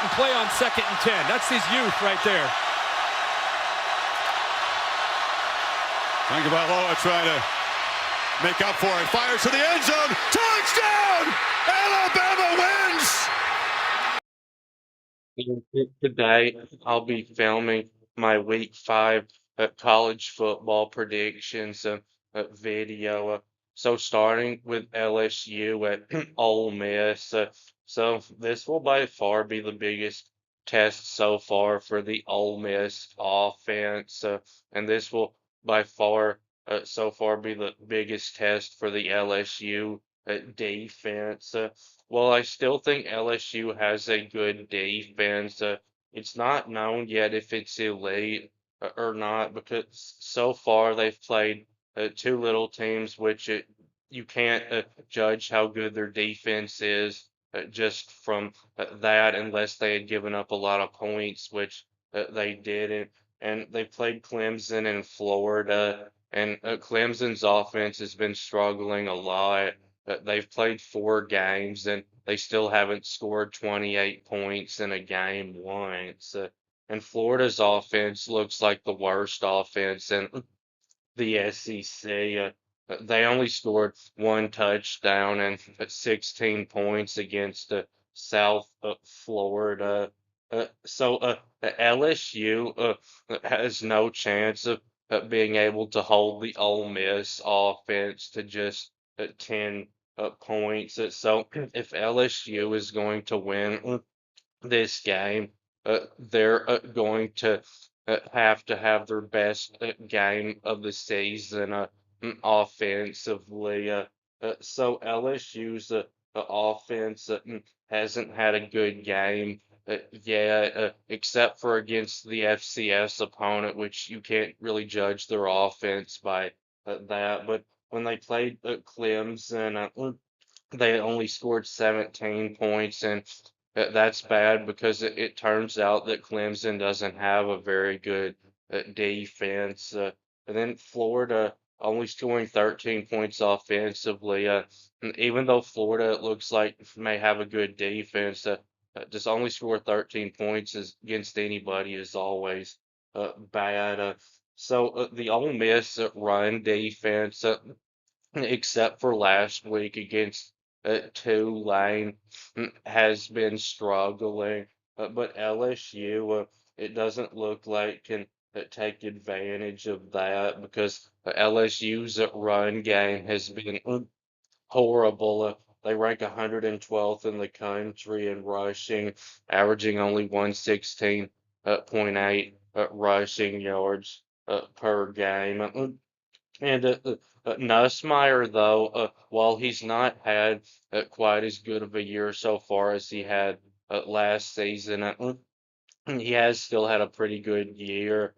and play on 2nd and 10. That's his youth right there. Tagovailoa trying to make up for it. Fires to the end zone. Touchdown! Alabama wins! Today, I'll be filming my Week 5 college football predictions video. So starting with LSU at Ole Miss. So this will by far be the biggest test so far for the Ole Miss offense. And this will by far so far be the biggest test for the LSU defense. Well, I still think LSU has a good defense. It's not known yet if it's elite or not because so far they've played two little teams, which you can't judge how good their defense is just from that unless they had given up a lot of points, which they didn't. And they played Clemson in Florida, and Clemson's offense has been struggling a lot. They've played 4 games and they still haven't scored 28 points in a game once. And Florida's offense looks like the worst offense in the SEC. They only scored 1 touchdown and 16 points against South Florida. So LSU has no chance of being able to hold the Ole Miss offense to just 10 points. So if LSU is going to win this game, they're going to have their best game of the season offensively. So LSU's offense hasn't had a good game yet, except for against the FCS opponent, which you can't really judge their offense by that. But when they played Clemson, they only scored 17 points, and that's bad because it turns out that Clemson doesn't have a very good defense. And then Florida only scoring 13 points offensively. And even though Florida looks like may have a good defense, just only score 13 points against anybody is always bad. So the Ole Miss run defense, except for last week against Tulane, has been struggling. But LSU, it doesn't look like can take advantage of that because LSU's run game has been horrible. They rank 112th in the country in rushing, averaging only 116.8 rushing yards per game. And Nussmeier, though, while he's not had quite as good of a year so far as he had last season, he has still had a pretty good year.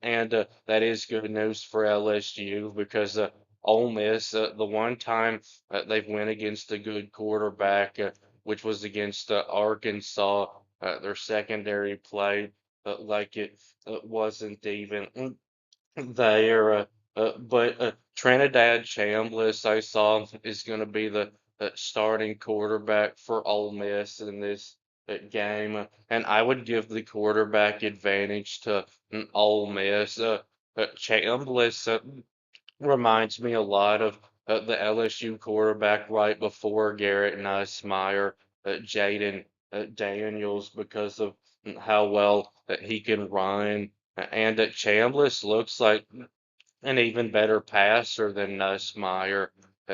And that is good news for LSU because Ole Miss, the one time they've went against a good quarterback, which was against Arkansas, their secondary played like it wasn't even there. But Trinidad Chambliss, I saw, is going to be the starting quarterback for Ole Miss in this game, and I would give the quarterback advantage to Ole Miss. Chambliss reminds me a lot of the LSU quarterback right before Garrett Nussmeier, Jaden Daniels, because of how well he can run. And Chambliss looks like an even better passer than Nussmeier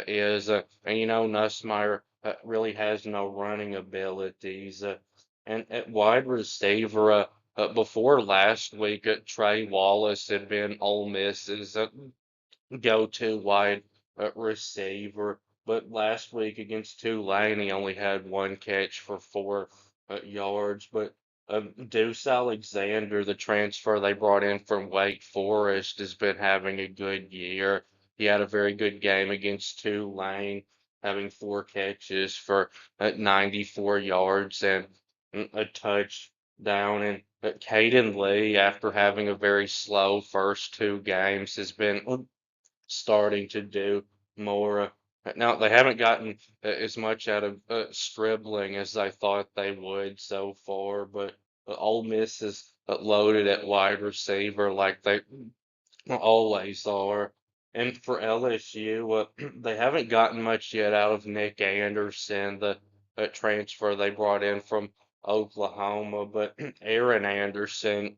is. And Nussmeier really has no running abilities. And at wide receiver, before last week, Trey Wallace had been Ole Miss's go-to wide receiver. But last week against Tulane, he only had 1 catch for 4 yards. But Deuce Alexander, the transfer they brought in from Wake Forest, has been having a good year. He had a very good game against Tulane, having 4 catches for 94 yards and a touchdown. And Caden Lee, after having a very slow first 2 games, has been starting to do more Now they haven't gotten as much out of Stribling as I thought they would so far, but Ole Miss is loaded at wide receiver like they always are. And for LSU, they haven't gotten much yet out of Nick Anderson, the transfer they brought in from Oklahoma. But Aaron Anderson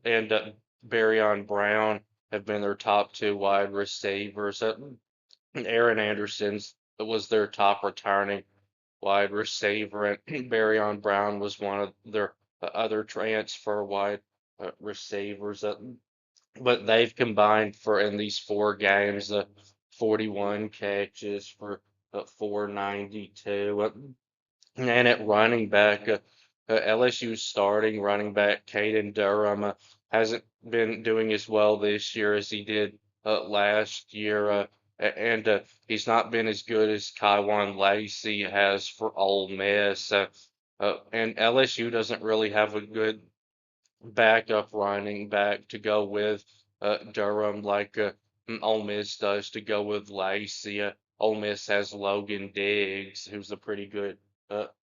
and Barryon Brown have been their top two wide receivers. Aaron Anderson's was their top returning wide receiver, and Barryon Brown was one of their other transfer wide receivers. But they've combined for in these 4 games 41 catches for 492. And at running back, LSU's starting running back Caden Durham hasn't been doing as well this year as he did last year, and he's not been as good as Kaiwan Lacey has for Ole Miss. And LSU doesn't really have a good backup running back to go with Durham like Ole Miss does to go with Lacey. Ole Miss has Logan Diggs, who's a pretty good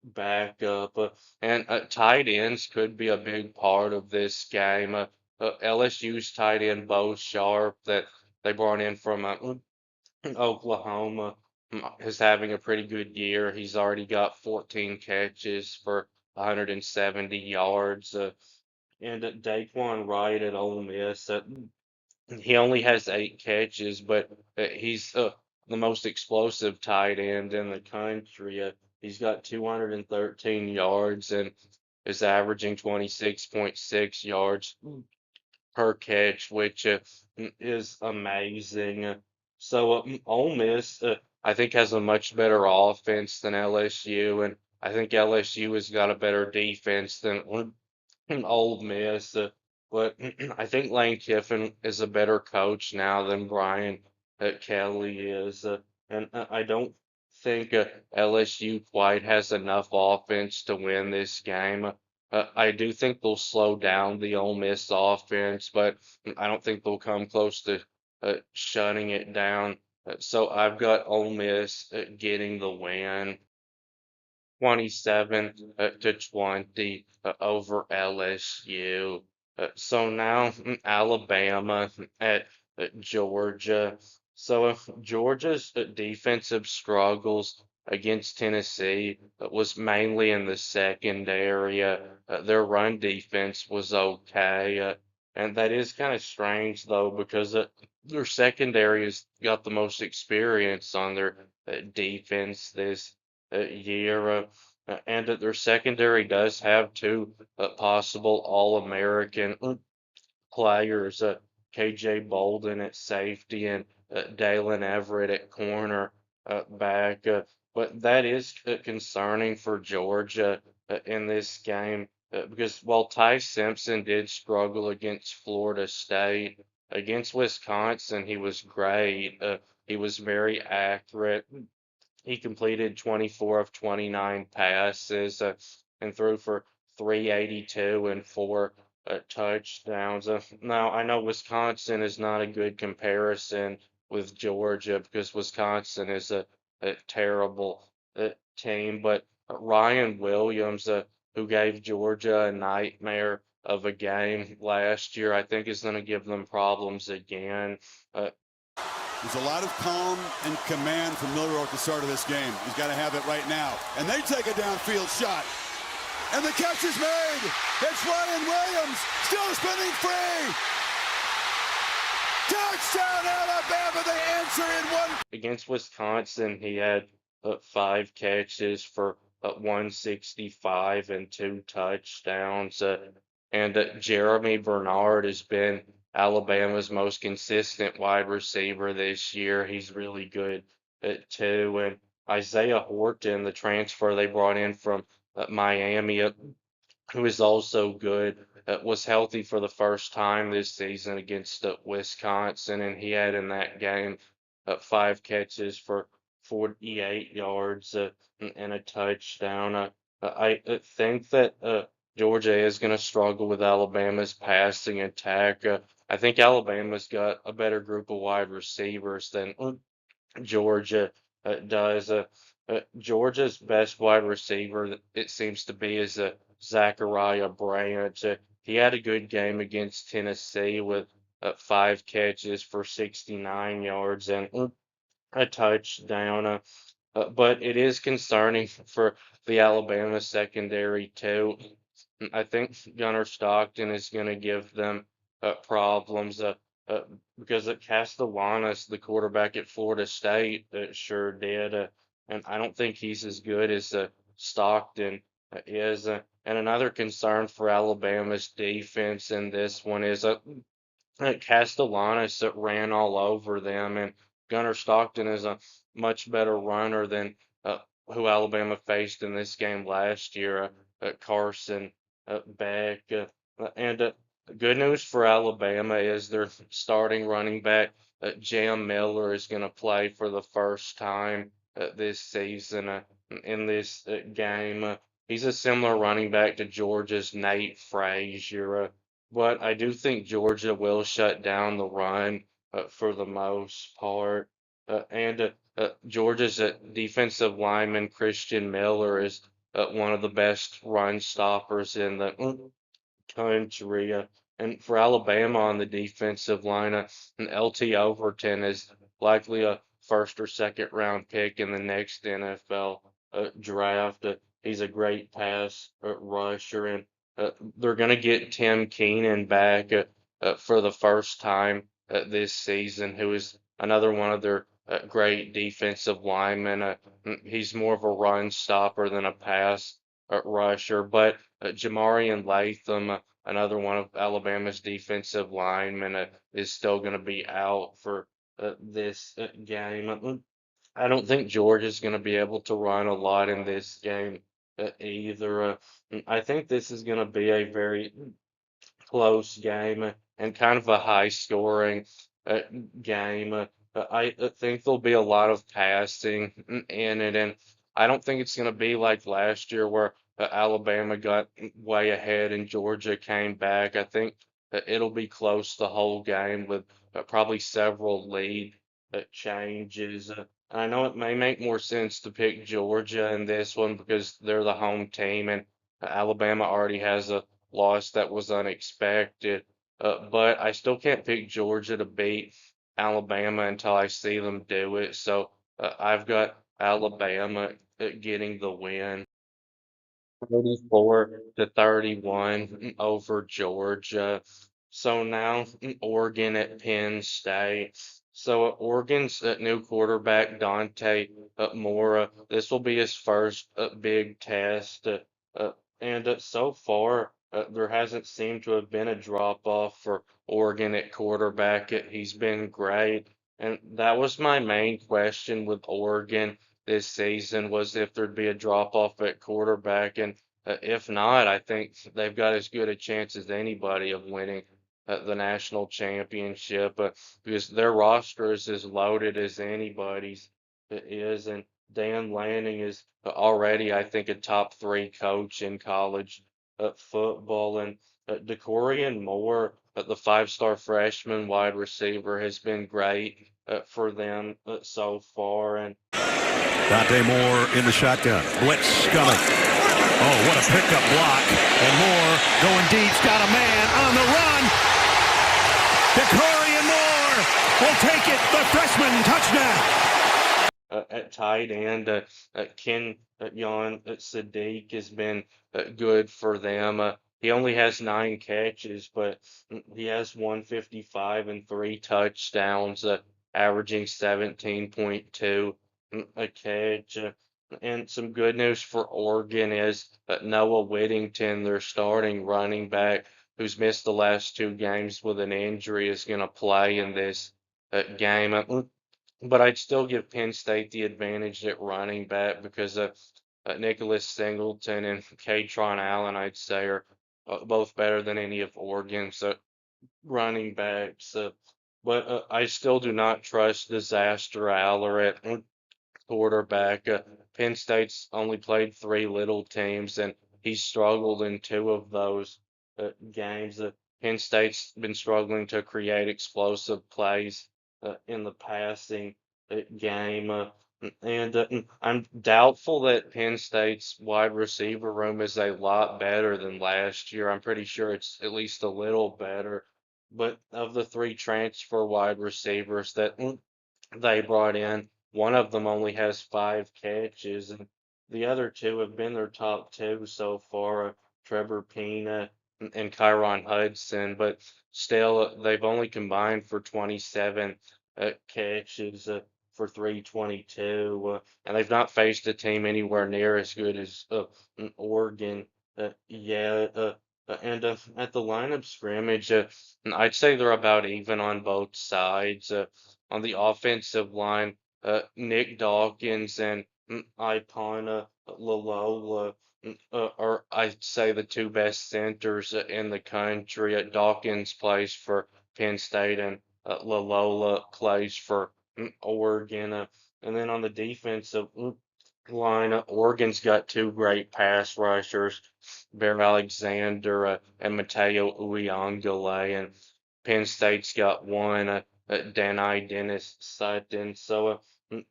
backup, and tight ends could be a big part of this game. LSU's tight end Bo Sharp that they brought in from Oklahoma is having a pretty good year. He's already got 14 catches for 170 yards. And Daquan Wright at Ole Miss, he only has 8 catches, but he's the most explosive tight end in the country. He's got 213 yards and is averaging 26.6 yards per catch, which is amazing. So Ole Miss, I think, has a much better offense than LSU, and I think LSU has got a better defense than Ole Miss, but I think Lane Kiffin is a better coach now than Brian Kelly is, and I don't think LSU quite has enough offense to win this game. I do think they'll slow down the Ole Miss offense, but I don't think they'll come close to shutting it down. So I've got Ole Miss getting the win. 27 to 20 over LSU. So now Alabama at Georgia. So if Georgia's defensive struggles against Tennessee was mainly in the secondary. Their run defense was okay. And that is kind of strange though, because their secondary has got the most experience on their defense this year. And that their secondary does have two possible All-American players, KJ Bolden at safety and Dalen Everett at corner back. But that is concerning for Georgia in this game because while Ty Simpson did struggle against Florida State, against Wisconsin, he was great. He was very accurate. He completed 24 of 29 passes and threw for 382 and 4 touchdowns. Now, I know Wisconsin is not a good comparison with Georgia because Wisconsin is a terrible team, but Ryan Williams, who gave Georgia a nightmare of a game last year, I think is going to give them problems again. There's a lot of calm and command from Milroe at the start of this game. He's got to have it right now. And they take a downfield shot. And the catch is made. It's Ryan Williams, still spinning free. Touchdown, Alabama. They answer in one. Against Wisconsin, he had 5 catches for 165 and 2 touchdowns. And Jeremy Bernard has been Alabama's most consistent wide receiver this year. He's really good too. And Isaiah Horton, the transfer they brought in from Miami, who is also good, was healthy for the first time this season against Wisconsin, and he had in that game 5 catches for 48 yards and a touchdown. I think that Georgia is going to struggle with Alabama's passing attack. I think Alabama's got a better group of wide receivers than Georgia does. Georgia's best wide receiver, it seems to be, is Zachariah Branch. He had a good game against Tennessee with 5 catches for 69 yards and a touchdown. But it is concerning for the Alabama secondary too. I think Gunnar Stockton is going to give them problems uh, because Castellanos, the quarterback at Florida State, sure did. And I don't think he's as good as Stockton is. And another concern for Alabama's defense in this one is Castellanos that ran all over them, and Gunnar Stockton is a much better runner than uh, who Alabama faced in this game last year, Carson Beck. And good news for Alabama is their starting running back, Jam Miller, is going to play for the first time this season in this game. He's a similar running back to Georgia's Nate Frazier. But I do think Georgia will shut down the run for the most part. And Georgia's defensive lineman, Christian Miller, is one of the best run stoppers in the country. And for Alabama on the defensive line, an LT Overton is likely a first or second round pick in the next NFL draft. He's a great pass rusher, and they're going to get Tim Keenan back for the first time this season, who is another one of their great defensive linemen. He's more of a run stopper than a pass rusher, but Jamarian Latham, another one of Alabama's defensive linemen, is still going to be out for this game. I don't think Georgia's going to be able to run a lot in this game either. I think this is going to be a very close game and kind of a high scoring uh, game. I think there'll be a lot of passing in it, and I don't think it's going to be like last year where Alabama got way ahead and Georgia came back. I think it'll be close the whole game with probably several lead changes. I know it may make more sense to pick Georgia in this one because they're the home team and Alabama already has a loss that was unexpected. But I still can't pick Georgia to beat Alabama until I see them do it. So I've got Alabama getting the win. 34-31 over Georgia. So now Oregon at Penn State. So Oregon's new quarterback Dante Mora. This will be his first big test, uh, and so far there hasn't seemed to have been a drop off for Oregon at quarterback. He's been great, and that was my main question with Oregon this season was if there'd be a drop off at quarterback. And if not, I think they've got as good a chance as anybody of winning the national championship because their roster is as loaded as anybody's is. And Dan Lanning is already, I think, a top three coach in college football. And DeCorian Moore, the five-star freshman wide receiver, has been great for them so far. And Dante Moore in the shotgun. Blitz coming. Oh, what a pickup block. And Moore going deep. Got a man on the run. Decorian Moore will take it. The freshman touchdown. At tight end, Ken Yon Sadiq has been good for them. He only has 9 catches, but he has 155 and 3 touchdowns, averaging 17.2 a catch. And some good news for Oregon is Noah Whittington, their starting running back, who's missed the last 2 games with an injury, is going to play in this game. But I'd still give Penn State the advantage at running back because Nicholas Singleton and Katron Allen, I'd say, are both better than any of Oregon's running backs. But I still do not trust Disaster Aller at quarterback. Penn State's only played 3 little teams, and he's struggled in 2 of those games. Penn State's been struggling to create explosive plays in the passing game. And I'm doubtful that Penn State's wide receiver room is a lot better than last year. I'm pretty sure it's at least a little better. But of the three transfer wide receivers that they brought in, one of them only has 5 catches, and the other two have been their top two so far, Trevor Pena and Kyron Hudson. But still, they've only combined for 27 catches. For 322, and they've not faced a team anywhere near as good as Oregon yet. And at the line of scrimmage, I'd say they're about even on both sides. On the offensive line, Nick Dawkins and Ipana Lalola are, I'd say, the two best centers in the country. Dawkins plays for Penn State, and Lalola plays for Oregon. And then on the defensive line, Oregon's got two great pass rushers, Bear Alexander and Mateo Uyangale, and Penn State's got one, Danai Dennis Sutton. So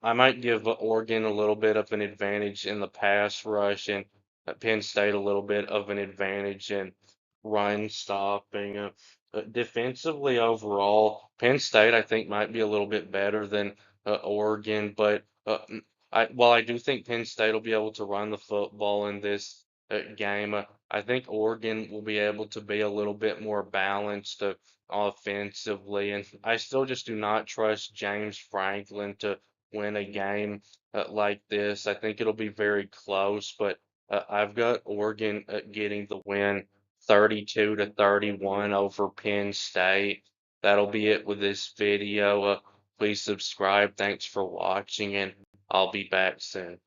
I might give Oregon a little bit of an advantage in the pass rush, and Penn State a little bit of an advantage in run stopping. Defensively overall, Penn State I think might be a little bit better than Oregon, but while I do think Penn State will be able to run the football in this game, I think Oregon will be able to be a little bit more balanced offensively, and I still just do not trust James Franklin to win a game like this. I think it'll be very close, but I've got Oregon getting the win 32-31 over Penn State. That'll be it with this video. Please subscribe. Thanks for watching, and I'll be back soon.